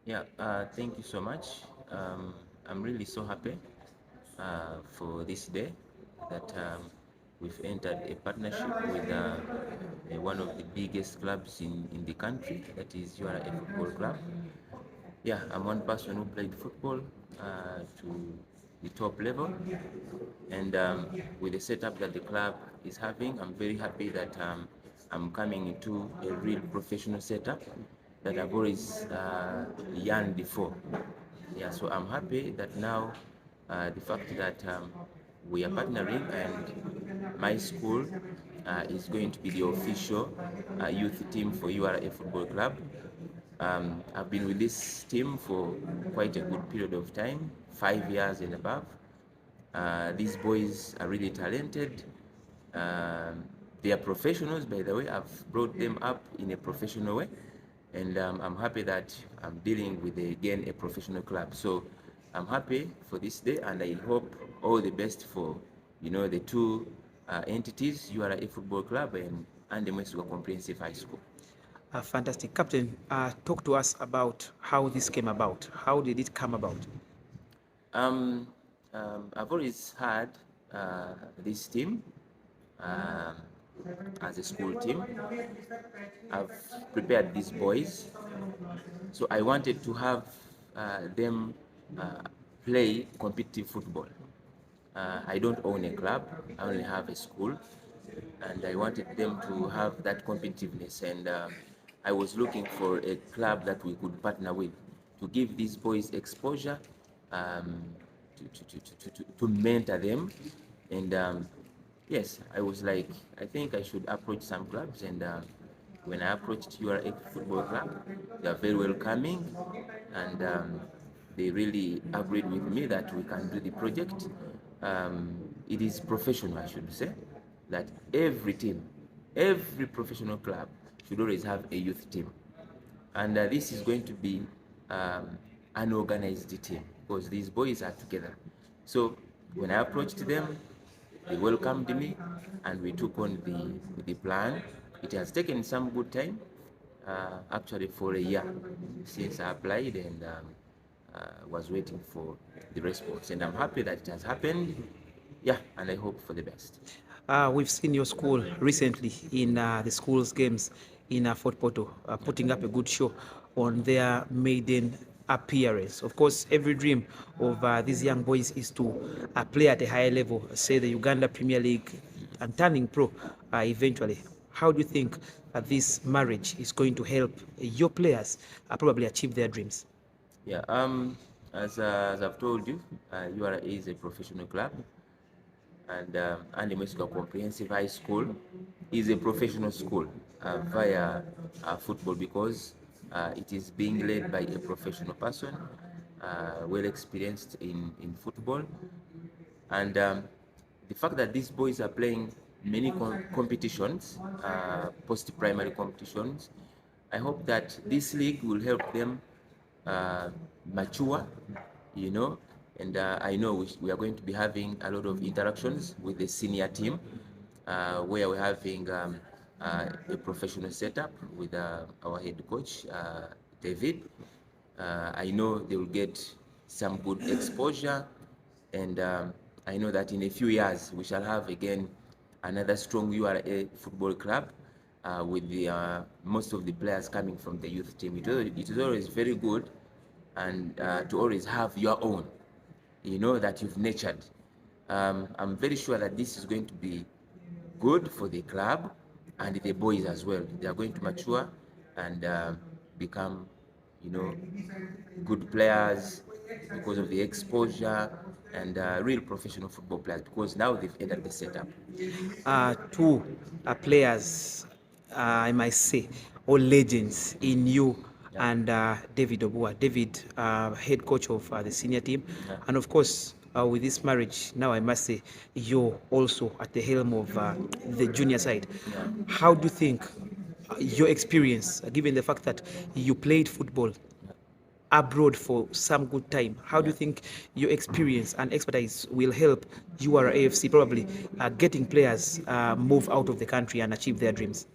Yeah, thank you so much. I'm really so happy for this day that we've entered a partnership with one of the biggest clubs in the country, that is URA Football Club. Yeah, I'm one person who played football to the top level, and with the setup that the club is having, I'm very happy that I'm coming into a real professional setup that I've always yearned before. Yeah, so I'm happy that now the fact that we are partnering and my school is going to be the official youth team for URA Football Club. I've been with this team for quite a good period of time, 5 years and above. These boys are really talented. Um, they are professionals, by the way. I've brought them up in a professional way, and I'm happy that I'm dealing with again a professional club. So I'm happy for this day, and I hope all the best for the two entities, URA Football Club and the Mwesigwa Comprehensive High School. Fantastic. Captain, talk to us about how this came about. How did it come about? Um, I've always had this team um, as a school team. I've prepared these boys, so I wanted to have them play competitive football. I don't own a club, I only have a school, and I wanted them to have that competitiveness. And I was looking for a club that we could partner with to give these boys exposure, um, to mentor them. And yes, I was like, I think I should approach some clubs. And when I approached URA Football Club, they are very welcoming, and they really agreed with me that we can do the project. It is professional, I should say, that every team, every professional club should always have a youth team. And this is going to be an organized team because these boys are together. So when I approached them, they welcomed me and we took on the plan. It has taken some good time, actually for a year since I applied, and was waiting for the response. And I'm happy that it has happened. Yeah, and I hope for the best. We've seen your school recently in the school's games in Fort Porto, putting up a good show on their maiden appearance. Of course, every dream of these young boys is to play at a higher level, say the Uganda Premier League, and turning pro eventually. How do you think this marriage is going to help your players probably achieve their dreams? Yeah, as I've told you, URA is a professional club, and the Mwesigwa Comprehensive High School is a professional school via football, because it is being led by a professional person, well experienced in football. And the fact that these boys are playing many competitions, post-primary competitions, I hope that this league will help them uh, mature, you know, and I know we are going to be having a lot of interactions with the senior team, where we're having a professional setup with our head coach, David. I know they will get some good exposure, and I know that in a few years we shall have again another strong URA football club, with most of the players coming from the youth team. It is always very good, and to always have your own, that you've nurtured. I'm very sure that this is going to be good for the club and the boys as well. They are going to mature and become, you know, good players because of the exposure, and real professional football players because now they've entered the setup. Two players, I might say, or legends in you Yeah. and David Obua. David, head coach of the senior team. Yeah. And of course, with this marriage, now I must say, you're also at the helm of the junior side. Yeah. How do you think your experience, given the fact that you played football abroad for some good time, how do you think your experience and expertise will help URA AFC probably getting players move out of the country and achieve their dreams?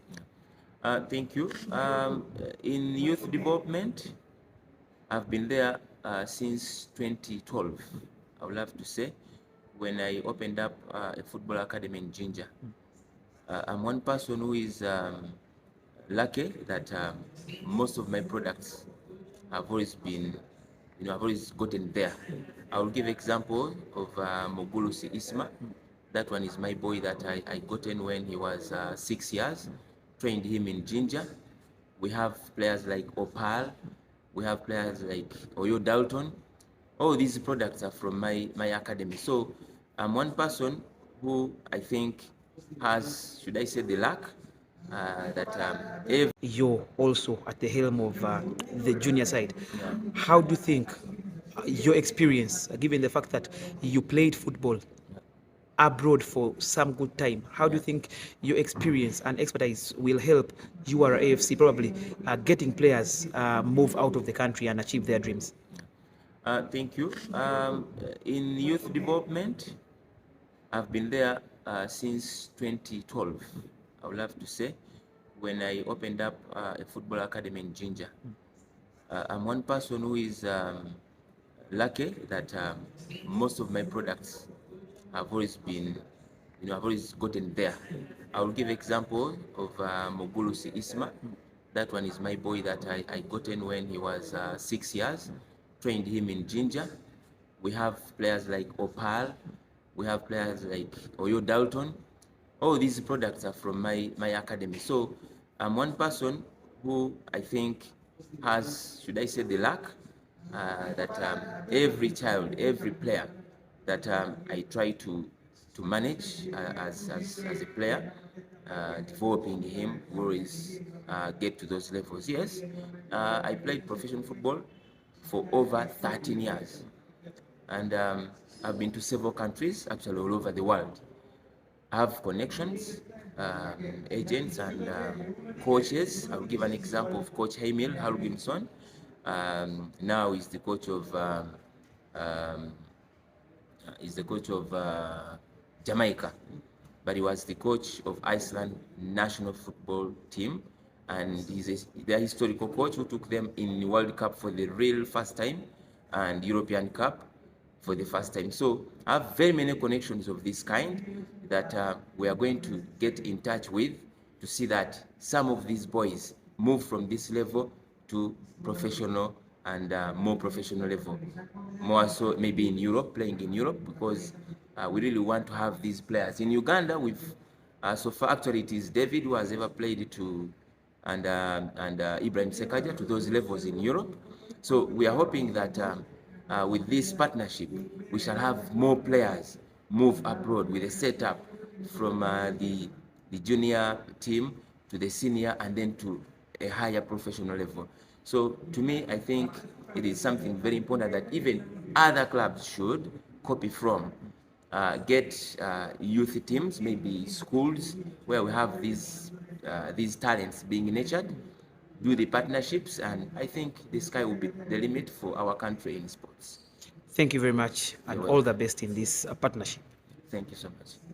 Thank you. In youth development, I've been there since 2012, I would love to say, when I opened up a football academy in Jinja. I'm one person who is lucky that most of my products have always been, I've always gotten there. I will give example of Mogulusi Isma. That one is my boy that I gotten when he was 6 years. Trained him in Jinja. We have players like Opal. We have players like Oyo Dalton. All these products are from my academy. So I'm one person who I think has, should I say, the luck that every You're also at the helm of the junior side. yeah. How do you think your experience, given the fact that you played football abroad for some good time, how do you think your experience and expertise will help URA FC probably getting players move out of the country and achieve their dreams? Thank you. In youth development, I've been there since 2012, I would love to say, when I opened up a football academy in Jinja. I'm one person who is lucky that most of my products have always been, I've always gotten there. I will give example of Mogulusi Isma. That one is my boy that I gotten when he was 6 years. Trained him in Jinja. We have players like Opal. We have players like Oyo Dalton. All these products are from my academy. So I'm one person who I think has, should I say, the luck that every child, every player that I try to manage as a player, developing him, will always get to those levels. Yes, I played professional football for over 13 years, and I've been to several countries, actually all over the world. I have connections, agents, and coaches. I'll give an example of Coach Heimil Halgimson. Now he's the coach of Jamaica, but he was the coach of Iceland national football team, and he's their historical coach who took them in World Cup for the real first time and European Cup for the first time. So I have very many connections of this kind that we are going to get in touch with to see that some of these boys move from this level to professional and more professional level. More so maybe in Europe, playing in Europe, because we really want to have these players. In Uganda, we've so far actually it is David who has ever played to and Ibrahim Sekaja to those levels in Europe. So we are hoping that with this partnership, we shall have more players move abroad with a setup from the junior team to the senior and then to a higher professional level. So to me, I think it is something very important that even other clubs should copy from. Get youth teams, maybe schools, where we have these talents being nurtured, do the partnerships, and I think the sky will be the limit for our country in sports. Thank you very much, and all the best in this partnership. Thank you so much.